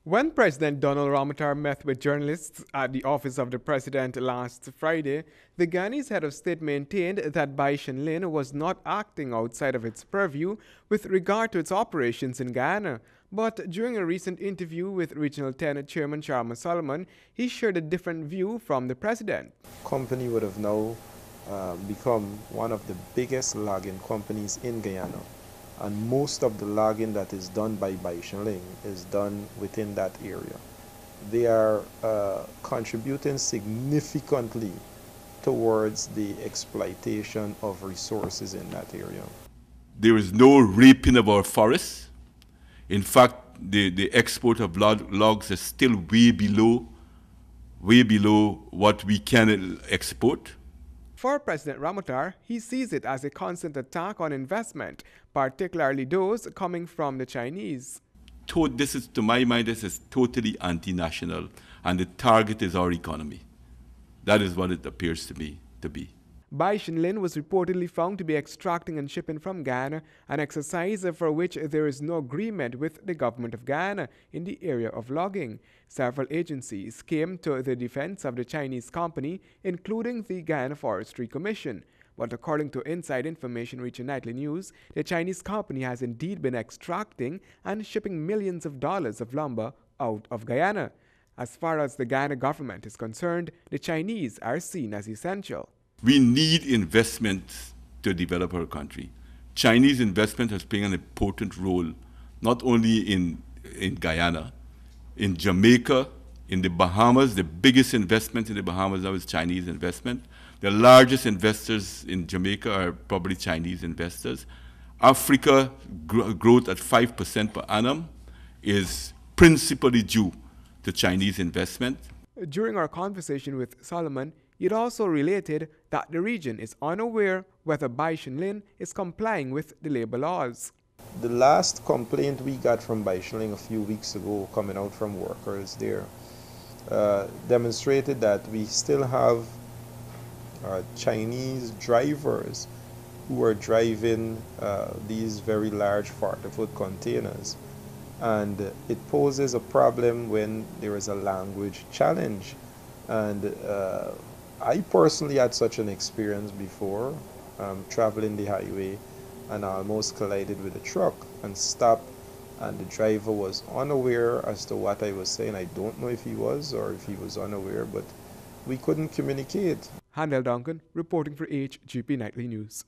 When President Donald Ramotar met with journalists at the office of the president last Friday, the Ghanaian head of state maintained that Bai Shan was not acting outside of its purview with regard to its operations in Ghana. But during a recent interview with Regional 10 Chairman Sharma Solomon, he shared a different view from the president. Company would have now become one of the biggest logging companies in Guyana. And most of the logging that is done by Baishanling is done within that area. They are contributing significantly towards the exploitation of resources in that area. There is no raping of our forests. In fact, the export of logs is still way below what we can export. For President Ramotar, he sees it as a constant attack on investment, particularly those coming from the Chinese. To my mind, this is totally anti-national, and the target is our economy. That is what it appears to me to be. Bai Shan was reportedly found to be extracting and shipping from Ghana, an exercise for which there is no agreement with the government of Ghana in the area of logging. Several agencies came to the defense of the Chinese company, including the Ghana Forestry Commission. But according to inside information reaching Nightly News, the Chinese company has indeed been extracting and shipping millions of dollars of lumber out of Guyana. As far as the Ghana government is concerned, the Chinese are seen as essential. We need investment to develop our country. Chinese investment has played an important role, not only in Guyana, in Jamaica, in the Bahamas. The biggest investment in the Bahamas now is Chinese investment. The largest investors in Jamaica are probably Chinese investors. Africa growth at 5% per annum is principally due to Chinese investment. During our conversation with Solomon, it also related that the region is unaware whether Bai Shan is complying with the labor laws. The last complaint we got from Bai Shan a few weeks ago coming out from workers there demonstrated that we still have Chinese drivers who are driving these very large 40-foot containers. And it poses a problem when there is a language challenge. And I personally had such an experience before, traveling the highway, and I almost collided with a truck and stopped, and the driver was unaware as to what I was saying. I don't know if he was or if he was unaware, but we couldn't communicate. Handel Duncan reporting for HGP Nightly News.